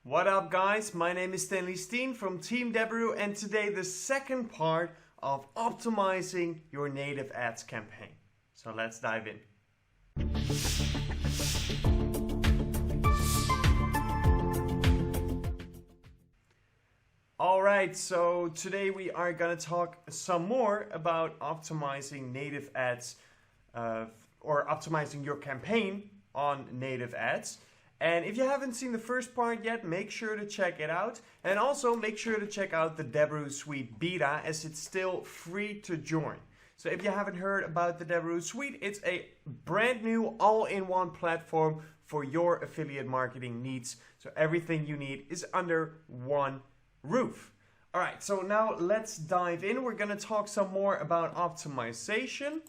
What up guys, my name is Stanley Steen from Team Deberoo, and today the second part of optimizing your native ads campaign. So let's dive in. Alright, so today we are going to talk some more about optimizing native ads or optimizing your campaign on native ads. And if you haven't seen the first part yet, make sure to check it out. And also make sure to check out the Deberoo Suite beta, as it's still free to join. So if you haven't heard about the Deberoo Suite, it's a brand new all-in-one platform for your affiliate marketing needs. So everything you need is under one roof. Alright, so now let's dive in. We're going to talk some more about optimization.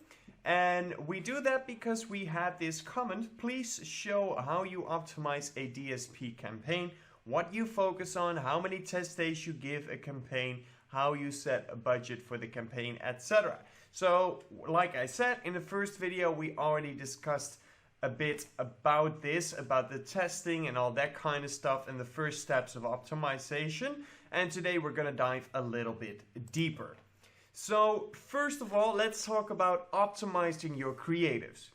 And we do that because we had this comment: please show how you optimize a DSP campaign, what you focus on, how many test days you give a campaign, how you set a budget for the campaign, etc. So, like I said, in the first video we already discussed a bit about this, about the testing and all that kind of stuff and the first steps of optimization. And today we're going to dive a little bit deeper. So first of all, let's talk about optimizing your creatives.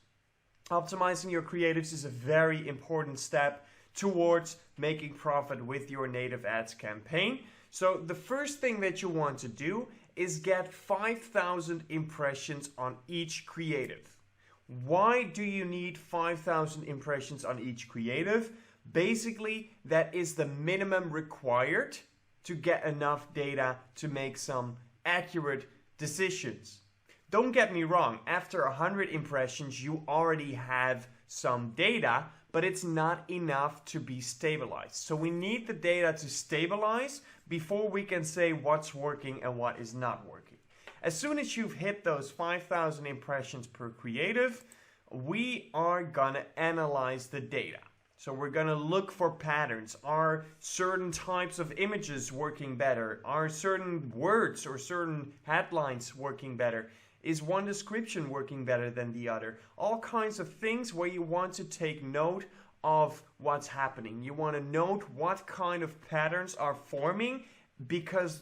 Optimizing your creatives is a very important step towards making profit with your native ads campaign. So the first thing that you want to do is get 5,000 impressions on each creative. Why do you need 5,000 impressions on each creative? Basically, that is the minimum required to get enough data to make some accurate decisions. Don't get me wrong, after 100 impressions you already have some data, but it's not enough to be stabilized. So we need the data to stabilize before we can say what's working and what is not working. As soon as you've hit those 5,000 impressions per creative, we are gonna analyze the data. So we're going to look for patterns. Are certain types of images working better? Are certain words or certain headlines working better? Is one description working better than the other? All kinds of things where you want to take note of what's happening. You want to note what kind of patterns are forming, because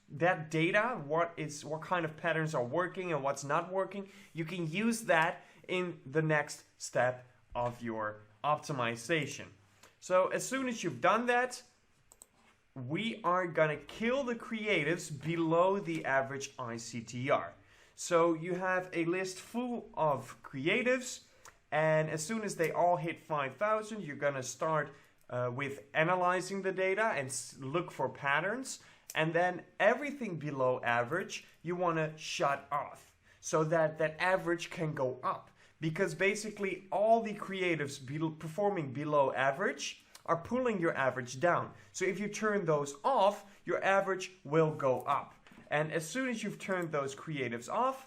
that data, what kind of patterns are working and what's not working, you can use that in the next step of your optimization. So as soon as you've done that, we are gonna kill the creatives below the average ICTR. So you have a list full of creatives, and as soon as they all hit 5,000, you're gonna start with analyzing the data and look for patterns, and then everything below average you want to shut off so that that average can go up. Because basically all the creatives performing below average are pulling your average down. So if you turn those off, your average will go up. And as soon as you've turned those creatives off,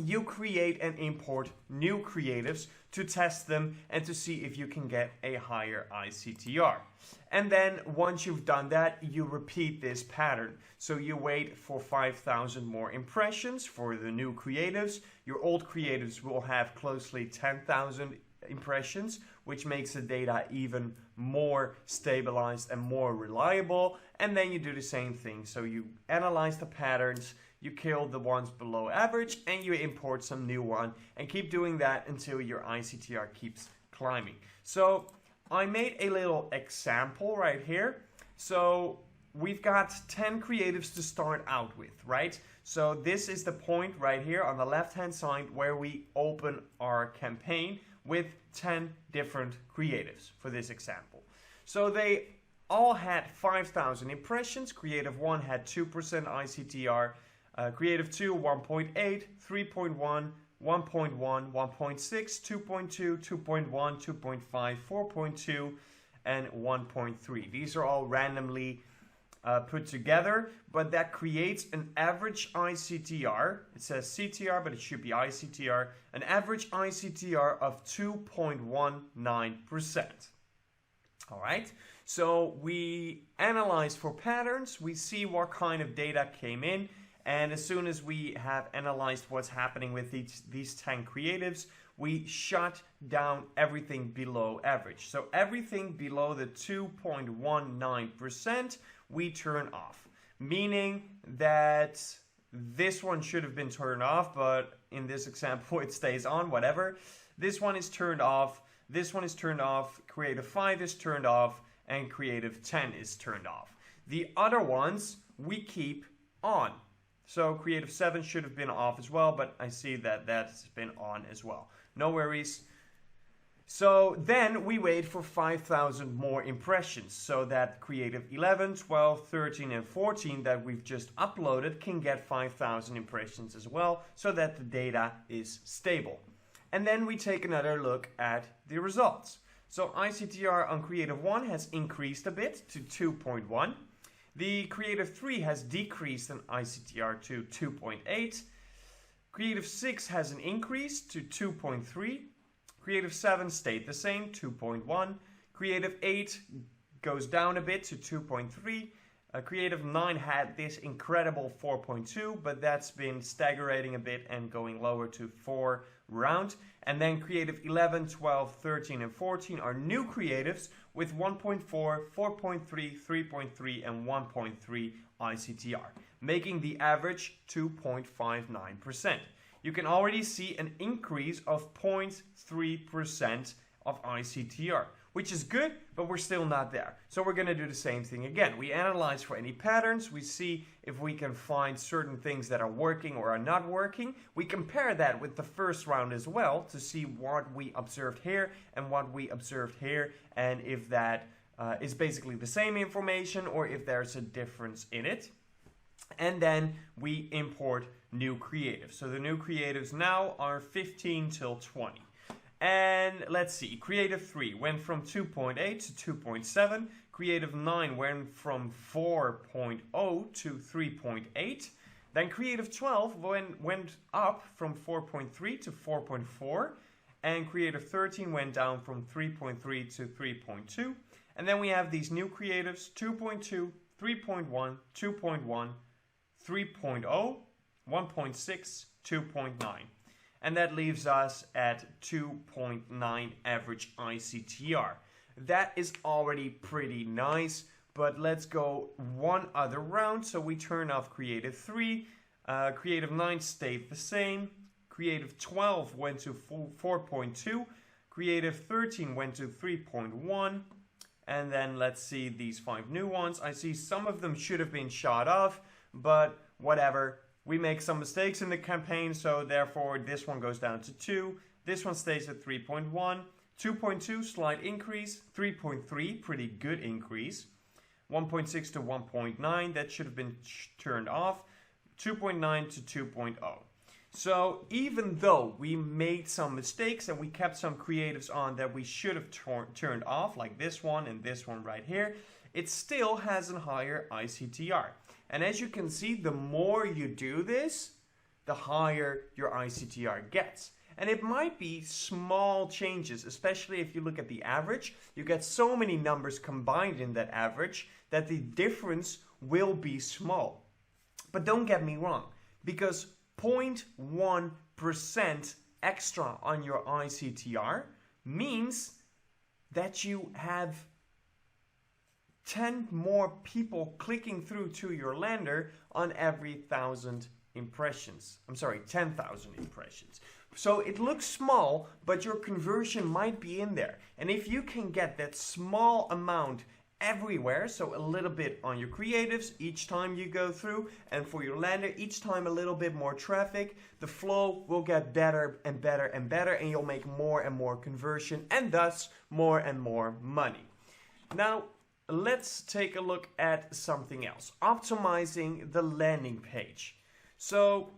you create and import new creatives to test them and to see if you can get a higher ICTR. And then once you've done that, you repeat this pattern. So you wait for 5,000 more impressions for the new creatives. Your old creatives will have closely 10,000 impressions, which makes the data even more stabilized and more reliable. And then you do the same thing. So you analyze the patterns, you kill the ones below average, and you import some new one, and keep doing that until your ICTR keeps climbing. So I made a little example right here. So we've got 10 creatives to start out with, right? So this is the point right here on the left-hand side where we open our campaign with 10 different creatives for this example. So they all had 5,000 impressions. Creative 1 had 2% ICTR. Creative 2, 1.8, 3.1, 1.1, 1.6, 2.2, 2.1, 2.5, 4.2, and 1.3. These are all randomly put together, but that creates an average ICTR. It says CTR, but it should be ICTR. An average ICTR of 2.19%. All right, so we analyze for patterns. We see what kind of data came in. And as soon as we have analyzed what's happening with these 10 creatives, we shut down everything below average. So everything below the 2.19% we turn off, meaning that this one should have been turned off, but in this example it stays on, whatever. This one is turned off, this one is turned off, Creative 5 is turned off, and Creative 10 is turned off. The other ones we keep on. So Creative 7 should have been off as well, but I see that that's been on as well. No worries. So then we wait for 5,000 more impressions so that Creative 11, 12, 13 and 14 that we've just uploaded can get 5,000 impressions as well, so that the data is stable. And then we take another look at the results. So ICTR on Creative 1 has increased a bit to 2.1. The Creative 3 has decreased in ICTR to 2.8. Creative 6 has an increase to 2.3. Creative 7 stayed the same, 2.1. Creative 8 goes down a bit to 2.3. Creative 9 had this incredible 4.2, but that's been stagnating a bit and going lower to 4 round. And then Creative 11, 12, 13 and 14 are new creatives with 1.4, 4.3, 3.3 and 1.3 ICTR, making the average 2.59%. You can already see an increase of 0.3% of ICTR, which is good, but we're still not there. So we're going to do the same thing again. We analyze for any patterns. We see if we can find certain things that are working or are not working. We compare that with the first round as well to see what we observed here and what we observed here, and if that is basically the same information or if there's a difference in it. And then we import new creatives. So the new creatives now are 15 till 20. And let's see, Creative 3 went from 2.8 to 2.7. Creative 9 went from 4.0 to 3.8. Then Creative 12 went up from 4.3 to 4.4. And Creative 13 went down from 3.3 to 3.2. And then we have these new creatives, 2.2, 3.1, 2.1, 3.0, 1.6, 2.9. And that leaves us at 2.9 average ICTR. That is already pretty nice, but let's go one other round. So we turn off Creative 3, Creative 9 stayed the same, Creative 12 went to 4.2, Creative 13 went to 3.1, and then let's see these 5 new ones. I see some of them should have been shot off, but whatever. We make some mistakes in the campaign, so therefore this one goes down to 2. This one stays at 3.1. 2.2, slight increase. 3.3, pretty good increase. 1.6 to 1.9, that should have been turned off. 2.9 to 2.0. So even though we made some mistakes and we kept some creatives on that we should have turned off, like this one and this one right here, it still has a higher ICTR. And as you can see, the more you do this, the higher your ICTR gets. And it might be small changes, especially if you look at the average. You get so many numbers combined in that average that the difference will be small. But don't get me wrong, because 0.1% extra on your ICTR means that you have 10 more people clicking through to your lander on every 1,000 impressions. I'm sorry, 10,000 impressions. So it looks small, but your conversion might be in there. And if you can get that small amount everywhere, so a little bit on your creatives each time you go through, and for your lander each time a little bit more traffic, the flow will get better and better and better, and you'll make more and more conversion and thus more and more money. Now, let's take a look at something else. Optimizing the landing page. So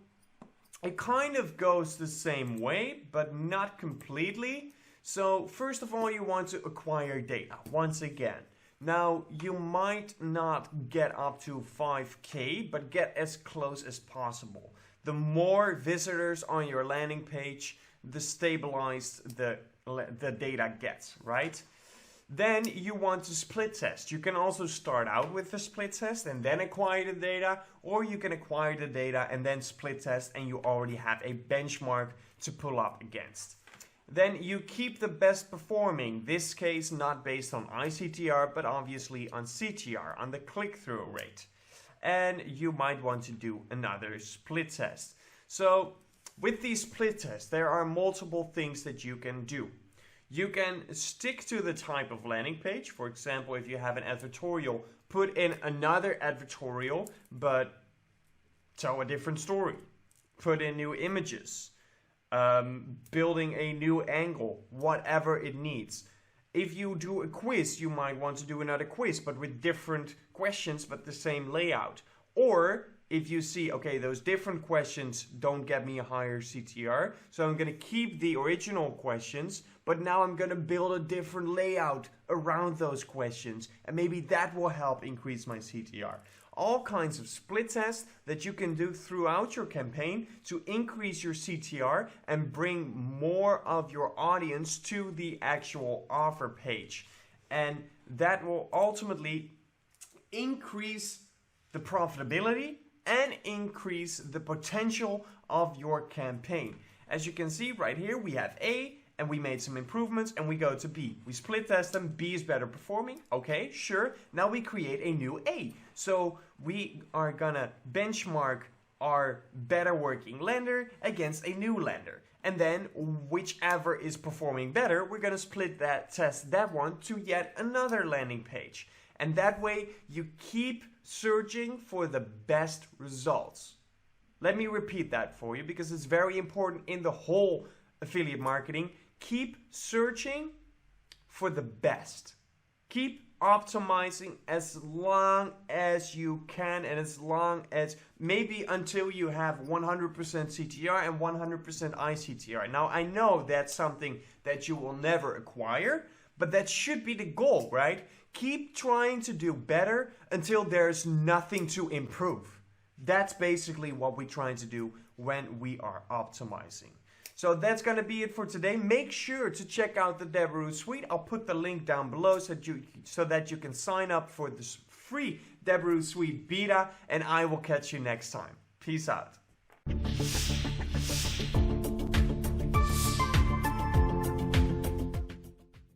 it kind of goes the same way, but not completely. So first of all, you want to acquire data once again. Now, you might not get up to 5K, but get as close as possible. The more visitors on your landing page, the stabilized the data gets, right? Then you want to split test. You can also start out with the split test and then acquire the data, or you can acquire the data and then split test and you already have a benchmark to pull up against. then you keep the best performing, this case not based on ICTR, but obviously on CTR, on the click-through rate. And you might want to do another split test. So with these split tests, there are multiple things that you can do. You can stick to the type of landing page. For example, if you have an advertorial, put in another advertorial, but tell a different story. Put in new images, building a new angle, whatever it needs. If you do a quiz, you might want to do another quiz, but with different questions, but the same layout. Or if you see, okay, those different questions don't get me a higher CTR, so I'm going to keep the original questions, but now I'm going to build a different layout around those questions, and maybe that will help increase my CTR. All kinds of split tests that you can do throughout your campaign to increase your CTR and bring more of your audience to the actual offer page. And that will ultimately increase the profitability and increase the potential of your campaign. As you can see right here, we have A, and we made some improvements, and we go to B. We split test them, B is better performing, okay, sure. Now we create a new A. So we are gonna benchmark our better working lender against a new lender. And then whichever is performing better, we're gonna split that, test that one to yet another landing page. And that way you keep searching for the best results. Let me repeat that for you because it's very important in the whole affiliate marketing. Keep searching for the best. Keep optimizing as long as you can and as long as maybe until you have 100% CTR and 100% ICTR. Now I know that's something that you will never acquire, but that should be the goal, right? Keep trying to do better until there's nothing to improve. That's basically what we're trying to do when we are optimizing. So that's going to be it for today. Make sure to check out the Deberoo suite. I'll put the link down below so that you can sign up for this free Deberoo suite beta, and I will catch you next time. Peace out.